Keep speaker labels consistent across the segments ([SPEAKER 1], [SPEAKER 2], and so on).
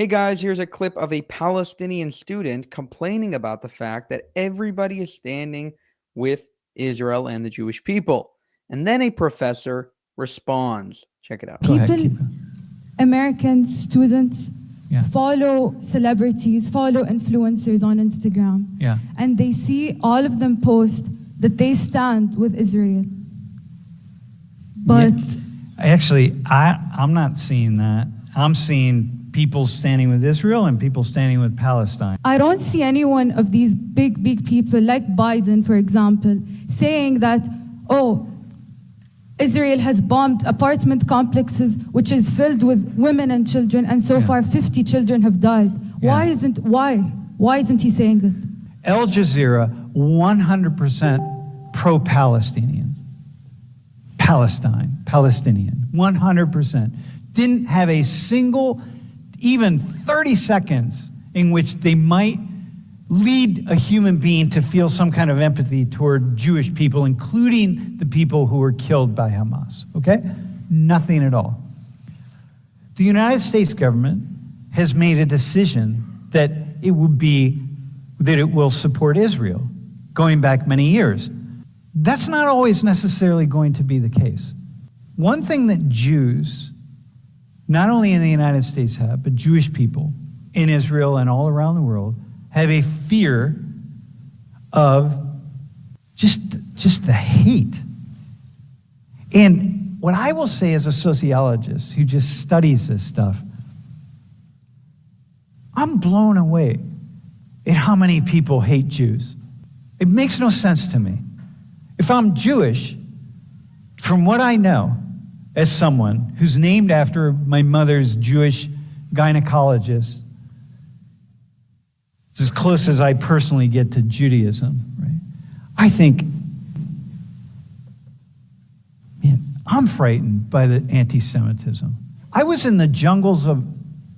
[SPEAKER 1] Hey guys, here's a clip of a Palestinian student complaining about the fact that everybody is standing with Israel and the Jewish people. And then a professor responds. Check it out.
[SPEAKER 2] People, American students, follow celebrities, follow influencers on Instagram. And they see all of them post that they stand with Israel. But
[SPEAKER 3] actually, I'm not seeing that. I'm seeing people standing with Israel and people standing with Palestine.
[SPEAKER 2] I don't see any one of these big people like Biden, for example, saying that, oh, Israel has bombed apartment complexes which is filled with women and children, and so far 50 children have died. Why isn't he saying it?
[SPEAKER 3] Al Jazeera, 100% pro-Palestinians. Palestinian, 100%. Didn't have a single, even 30 seconds in which they might lead a human being to feel some kind of empathy toward Jewish people, including the people who were killed by Hamas, okay? Nothing at all. The United States government has made a decision that it will support Israel, going back many years. That's not always necessarily going to be the case. One thing that Jews, not only in the United States have, but Jewish people in Israel and all around the world, have a fear of just the hate. And what I will say as a sociologist who just studies this stuff, I'm blown away at how many people hate Jews. It makes no sense to me. If I'm Jewish, from what I know, as someone who's named after my mother's Jewish gynecologist, it's as close as I personally get to Judaism, right? I think, man, I'm frightened by the anti-Semitism. I was in the jungles of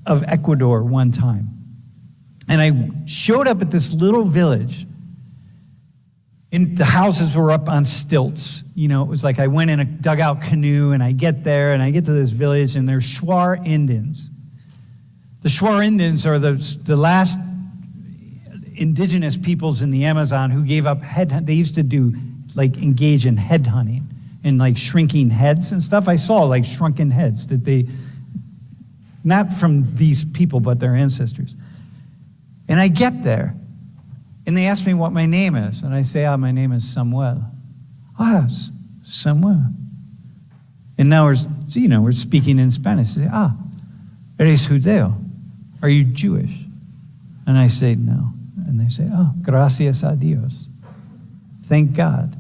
[SPEAKER 3] Ecuador one time, and I showed up at this little village, and the houses were up on stilts. You know, it was like I went in a dugout canoe, and I get there, and I get to this village, and there's Shuar Indians. The Shuar Indians are the last indigenous peoples in the Amazon who gave up they used to engage in head hunting and like shrinking heads and stuff. I saw like shrunken heads that they, not from these people, but their ancestors. And I get there, and they ask me what my name is, and I say, my name is Samuel. Samuel. And now we're speaking in Spanish. They say, eres judeo? Are you Jewish? And I say, no. And they say, gracias a Dios. Thank God.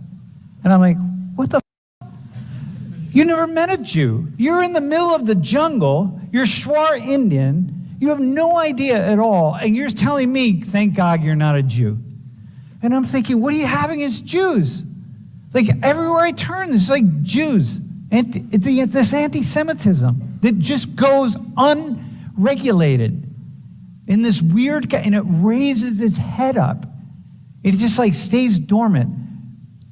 [SPEAKER 3] And I'm like, what the f***? You never met a Jew. You're in the middle of the jungle. You're Shuar Indian. You have no idea at all. And you're telling me, thank God you're not a Jew. And I'm thinking, what are you having against Jews? Like everywhere I turn, it's like Jews. This anti-Semitism that just goes unregulated in this weird, and it raises its head up. It just like stays dormant.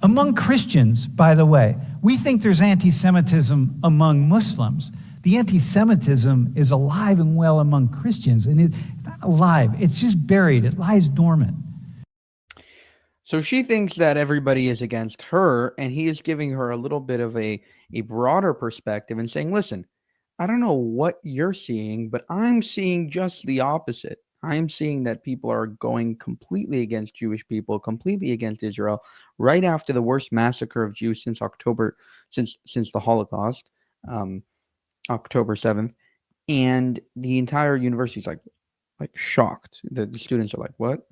[SPEAKER 3] Among Christians, by the way, we think there's anti-Semitism among Muslims. The anti-Semitism is alive and well among Christians, and it's not alive, it's just buried, it lies dormant.
[SPEAKER 1] So she thinks that everybody is against her, and he is giving her a little bit of a broader perspective and saying, listen, I don't know what you're seeing, but I'm seeing just the opposite. I'm seeing that people are going completely against Jewish people, completely against Israel, right after the worst massacre of Jews since since the Holocaust, October 7th. And the entire university is like shocked. The students are like, what?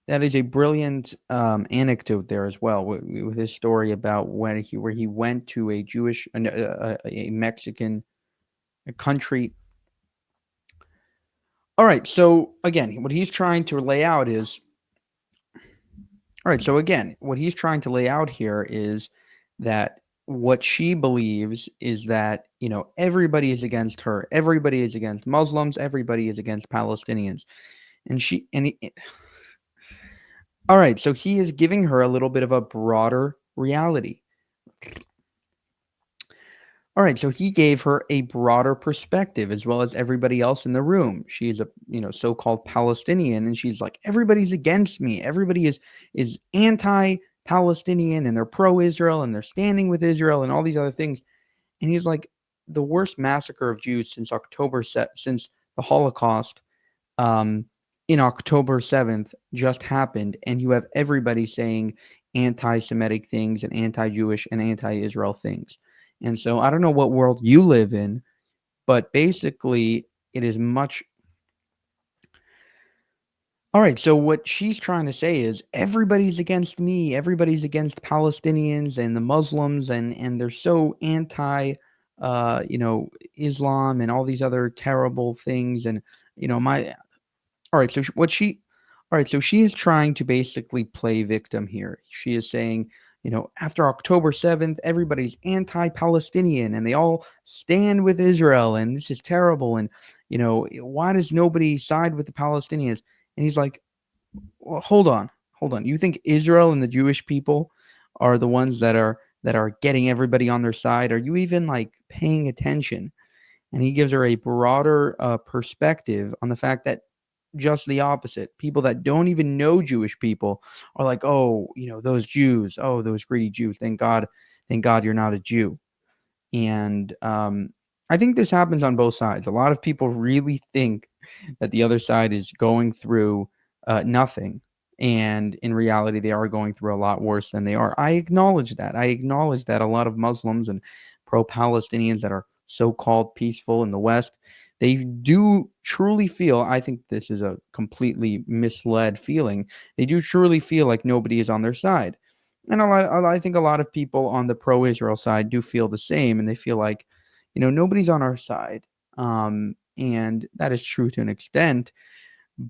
[SPEAKER 1] That is a brilliant anecdote there as well, with his story about where he went to a Mexican country. All right, so again, what he's trying to lay out is, here is that what she believes is that, everybody is against her, everybody is against Muslims, everybody is against Palestinians, all right, so he is giving her a little bit of a broader reality. All right, so he gave her a broader perspective as well as everybody else in the room. She is a, so-called Palestinian, and she's like, everybody's against me. Everybody is anti-Palestinian, and they're pro-Israel, and they're standing with Israel, and all these other things. And he's like, the worst massacre of Jews since the Holocaust, um, in October 7th just happened, and you have everybody saying anti-Semitic things and anti-Jewish and anti-Israel things. And so I don't know what world you live in, but basically it is much. All right, so what she's trying to say is everybody's against me, everybody's against Palestinians and the Muslims, and they're so anti Islam and all these other terrible things. And my all right, so she is trying to basically play victim here. She is saying, after October 7th, everybody's anti-Palestinian and they all stand with Israel, and this is terrible. And why does nobody side with the Palestinians? And he's like, well, hold on. You think Israel and the Jewish people are the ones that are getting everybody on their side? Are you even like paying attention? And he gives her a broader perspective on the fact that just the opposite. People that don't even know Jewish people are like, oh, those Jews, oh, those greedy Jews. Thank God you're not a Jew. And I think this happens on both sides. A lot of people really think that the other side is going through nothing. And in reality, they are going through a lot worse than they are. I acknowledge that. I acknowledge that a lot of Muslims and pro-Palestinians that are so-called peaceful in the West, they do truly feel, I think this is a completely misled feeling, they do truly feel like nobody is on their side. And I think a lot of people on the pro-Israel side do feel the same, and they feel like, nobody's on our side. And that is true to an extent,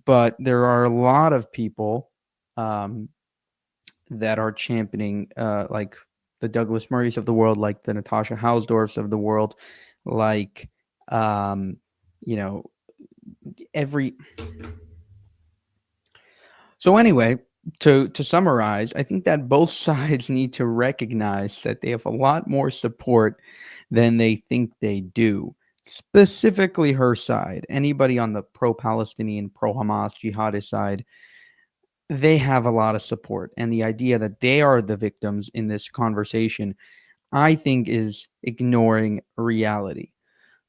[SPEAKER 1] but there are a lot of people um, that are championing, like the Douglas Murrays of the world, like the Natasha Hausdorffs of the world, like um, you know, every. So anyway, to summarize, I think that both sides need to recognize that they have a lot more support than they think they do. Specifically, her side. Anybody on the pro-Palestinian, pro-Hamas, jihadist side, they have a lot of support. And the idea that they are the victims in this conversation, I think, is ignoring reality.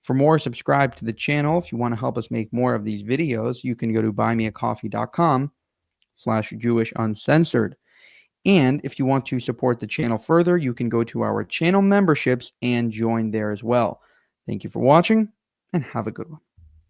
[SPEAKER 1] For more, subscribe to the channel. If you want to help us make more of these videos, you can go to buymeacoffee.com/JewishUncensored. And if you want to support the channel further, you can go to our channel memberships and join there as well. Thank you for watching, and have a good one.